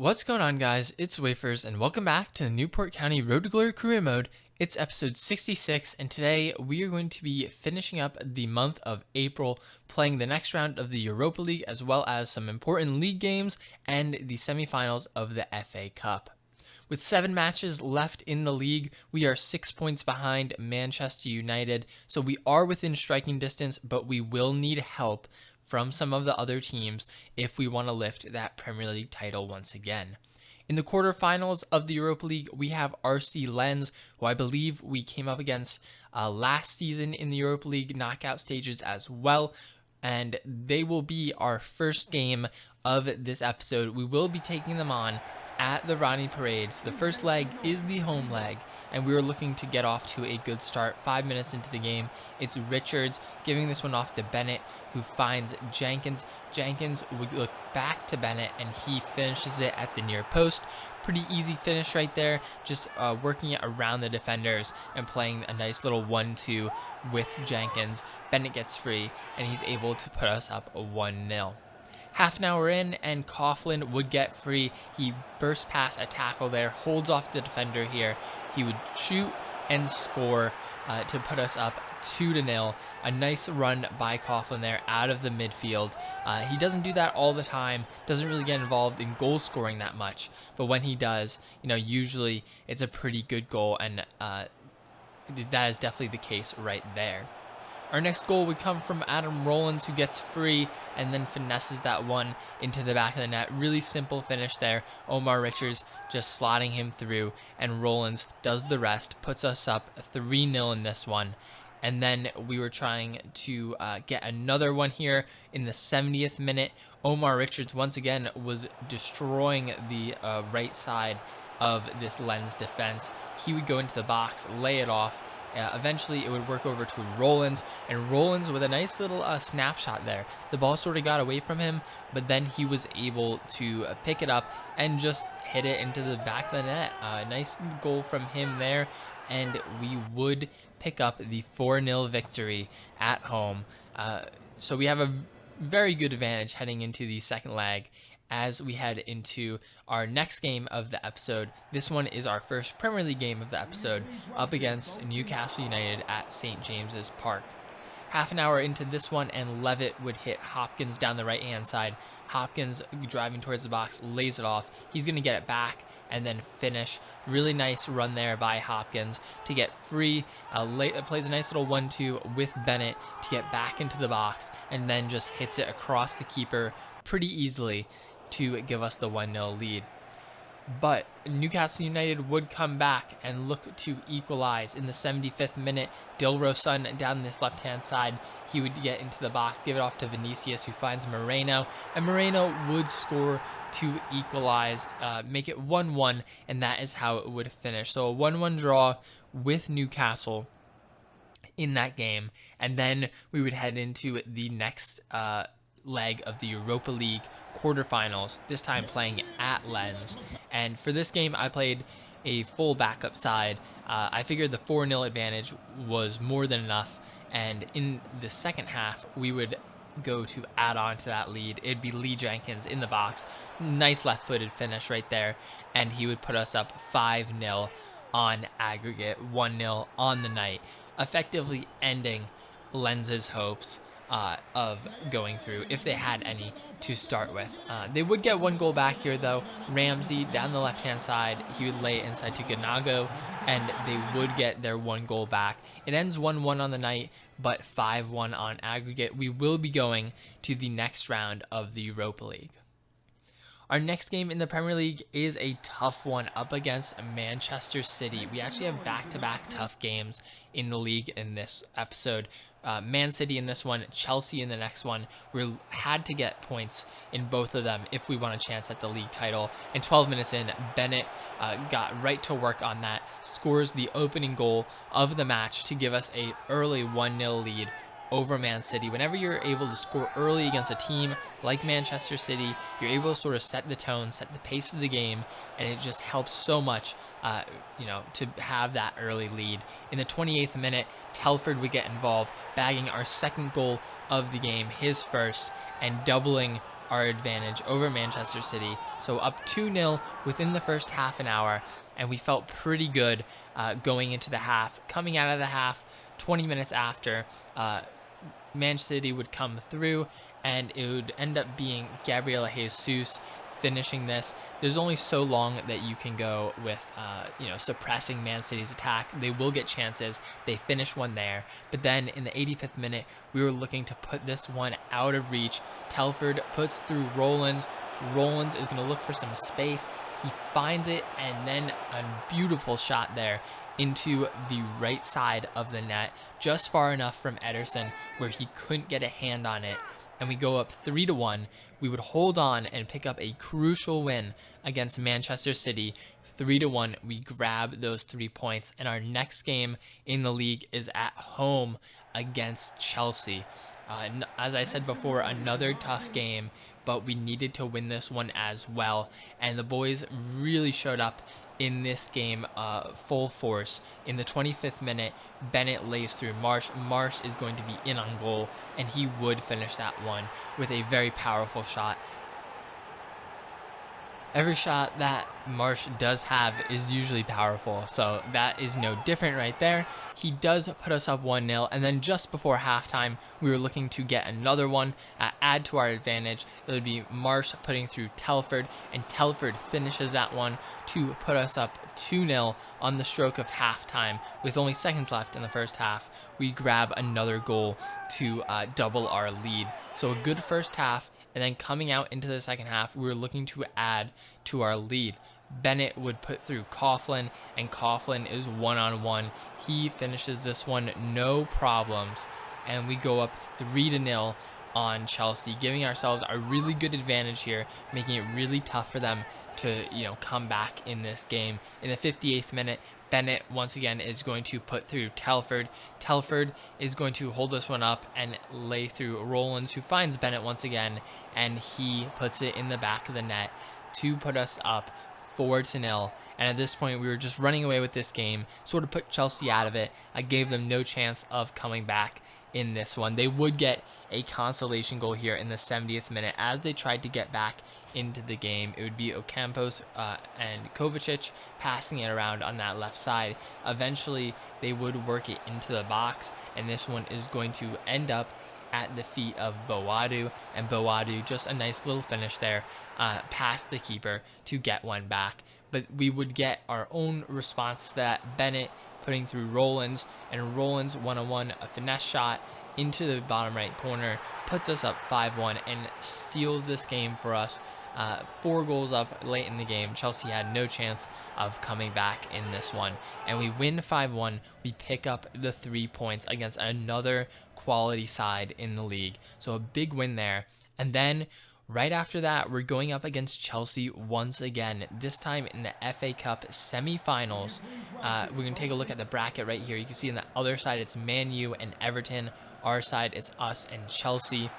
What's going on, guys? It's Wafers, and welcome back to the Newport County Road to Glory Career Mode. It's episode 66, and today we are going to be finishing up the month of April, playing the next round of the Europa League, as well as some important league games and the semifinals of the FA Cup. With 7 matches left in the league, we are 6 points behind Manchester United, so we are within striking distance, but we will need help from some of the other teams if we want to lift that Premier League title once again. In the quarterfinals of the Europa League, we have RC Lens, who I believe we came up against last season in the Europa League knockout stages as well, and they will be our first game of this episode. We will be taking them on at the Ronnie Parade. So the first leg is the home leg, and we are looking to get off to a good start. 5 minutes into the game, it's Richards giving this one off to Bennett, who finds Jenkins. Jenkins would look back to Bennett, and he finishes it at the near post. Pretty easy finish right there, just working it around the defenders and playing a nice little 1-2 with Jenkins. Bennett gets free, and he's able to put us up 1-0. Half an hour in, and Coughlin would get free. He bursts past a tackle there, holds off the defender here. He would shoot and score to put us up 2-0. A nice run by Coughlin there out of the midfield. He doesn't do that all the time, doesn't really get involved in goal scoring that much, but when he does, usually it's a pretty good goal, and that is definitely the case right there. Our next goal would come from Adam Rollins, who gets free and then finesses that one into the back of the net. Really simple finish there. Omar Richards just slotting him through, and Rollins does the rest, puts us up 3-0 in this one. And then we were trying to get another one here in the 70th minute. Omar Richards once again was destroying the right side of this Lens defense. He would go into the box, lay it off. Eventually, it would work over to Rollins, and Rollins with a nice little snapshot there. The ball sort of got away from him, but then he was able to pick it up and just hit it into the back of the net. Nice goal from him there, and we would pick up the 4-0 victory at home. So we have a very good advantage heading into the second leg as we head into our next game of the episode. This one is our first Premier League game of the episode, up against Newcastle United at St. James's Park. Half an hour into this one, and Levitt would hit Hopkins down the right-hand side. Hopkins driving towards the box, lays it off. He's going to get it back and then finish. Really nice run there by Hopkins to get free. Plays a nice little 1-2 with Bennett to get back into the box, and then just hits it across the keeper pretty easily to give us the 1-0 lead. But Newcastle United would come back and look to equalize in the 75th minute. Dilrosun down this left-hand side. He would get into the box, give it off to Vinicius, who finds Moreno, and Moreno would score to equalize, make it 1-1, and that is how it would finish. So a 1-1 draw with Newcastle in that game, and then we would head into the next leg of the Europa League quarterfinals, this time playing at Lens. And for this game, I played a full backup side. I figured the 4-0 advantage was more than enough, and in the second half, we would go to add on to that lead. It'd be Lee Jenkins in the box. Nice left-footed finish right there, and he would put us up 5-0 on aggregate, 1-0 on the night, effectively ending Lens's hopes of going through, if they had any to start with. They would get one goal back here, though. Ramsey down the left-hand side, he would lay it inside to Ganago, and they would get their one goal back. It ends 1-1 on the night, but 5-1 on aggregate. We will be going to the next round of the Europa League. Our next game in the Premier League is a tough one up against Manchester City. We actually have back-to-back tough games in the league in this episode. Man City in this one, Chelsea in the next one. We had to get points in both of them if we want a chance at the league title. And 12 minutes in, Bennett got right to work on that, scores the opening goal of the match to give us a early 1-0 lead over Man City. Whenever you're able to score early against a team like Manchester City, you're able to sort of set the tone, set the pace of the game, and it just helps so much, to have that early lead. In the 28th minute, Telford would get involved, bagging our second goal of the game, his first, and doubling our advantage over Manchester City. So up 2-0 within the first half an hour, and we felt pretty good going into the half. Coming out of the half, 20 minutes after, Manchester City would come through, and it would end up being Gabriel Jesus finishing this. There's only so long that you can go with, suppressing Man City's attack. They will get chances. They finish one there. But then in the 85th minute, we were looking to put this one out of reach. Telford puts through Rollins. Rollins is going to look for some space. He finds it, and then a beautiful shot there into the right side of the net, just far enough from Ederson where he couldn't get a hand on it. And we go up 3-1. We would hold on and pick up a crucial win against Manchester City. 3-1. We grab those 3 points, and our next game in the league is at home against Chelsea. As I said before, another tough game, but we needed to win this one as well. And the boys really showed up in this game full force. In the 25th minute, Bennett lays through Marsh. Marsh is going to be in on goal, and he would finish that one with a very powerful shot. Every shot that Marsh does have is usually powerful, so that is no different right there. He does put us up 1-0, and then just before halftime, we were looking to get another one, add to our advantage. It would be Marsh putting through Telford, and Telford finishes that one to put us up 2-0 on the stroke of halftime. With only seconds left in the first half, we grab another goal to double our lead. So a good first half. And then coming out into the second half, we were looking to add to our lead. Bennett would put through Coughlin, and Coughlin is one-on-one. He finishes this one no problems, and we go up 3-0 on Chelsea, giving ourselves a really good advantage here, making it really tough for them to come back in this game. In the 58th minute, Bennett once again is going to put through Telford. Telford is going to hold this one up and lay through Rollins, who finds Bennett once again, and he puts it in the back of the net to put us up 4-0. And at this point, we were just running away with this game, sort of put Chelsea out of it. I gave them no chance of coming back in this one. They would get a consolation goal here in the 70th minute as they tried to get back into the game. It would be Ocampos and Kovacic passing it around on that left side. Eventually, they would work it into the box, and this one is going to end up at the feet of Boadu, and Boadu, just a nice little finish there, past the keeper to get one back. But we would get our own response to that. Bennett putting through Rollins, and Rollins one-on-one, a finesse shot into the bottom right corner, puts us up 5-1 and seals this game for us. 4 goals up late in the game. Chelsea had no chance of coming back in this one, and we win 5-1. We pick up the 3 points against another quality side in the league, so a big win there. And then right after that, we're going up against Chelsea once again, this time in the FA Cup semi-finals. We're going to take a look at the bracket right here. You can see on the other side, it's Man U and Everton. Our side, it's us and Chelsea.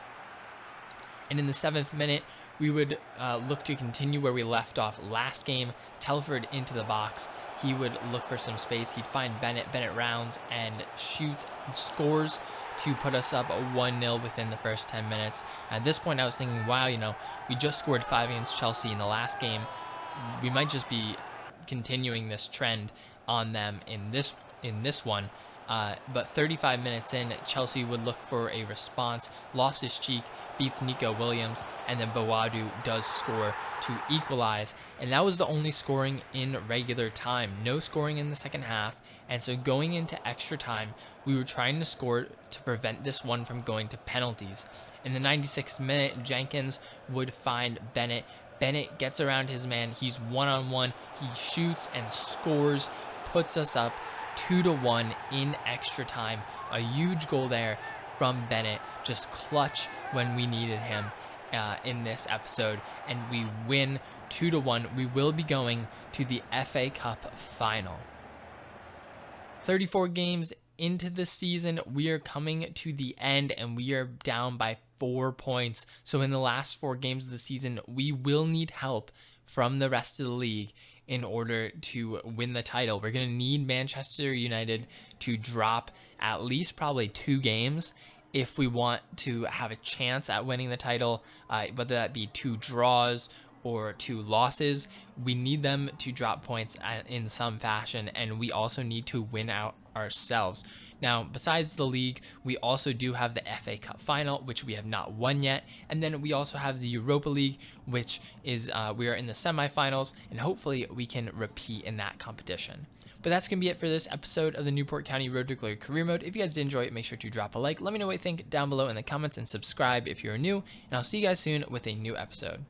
And in the 7th minute, we would look to continue where we left off last game. Telford into the box. He would look for some space. He'd find Bennett. Bennett rounds and shoots and scores to put us up 1-0 within the first 10 minutes. At this point, I was thinking, wow, we just scored 5 against Chelsea in the last game. We might just be continuing this trend on them in this one. But 35 minutes in, Chelsea would look for a response. Loftus-Cheek beats Nico Williams, and then Boadu does score to equalize. And that was the only scoring in regular time. No scoring in the second half. And so going into extra time, we were trying to score to prevent this one from going to penalties. In the 96th minute, Jenkins would find Bennett. Bennett gets around his man. He's one-on-one. He shoots and scores, puts us up 2-1 in extra time. A huge goal there from Bennett, just clutch when we needed him in this episode, and we win 2-1. We will be going to the FA Cup final. 34 games into the season, we are coming to the end, and we are down by 4 points. So in the last 4 games of the season, we will need help from the rest of the league in order to win the title. We're going to need Manchester United to drop at least probably 2 games if we want to have a chance at winning the title, whether that be 2 draws or 2 losses, we need them to drop points in some fashion, and we also need to win out ourselves. Now, besides the league, we also do have the FA Cup final, which we have not won yet, and then we also have the Europa League, which is we are in the semifinals, and hopefully we can repeat in that competition. But that's going to be it for this episode of the Newport County Road to Glory Career Mode. If you guys did enjoy it, make sure to drop a like. Let me know what you think down below in the comments and subscribe if you're new. And I'll see you guys soon with a new episode.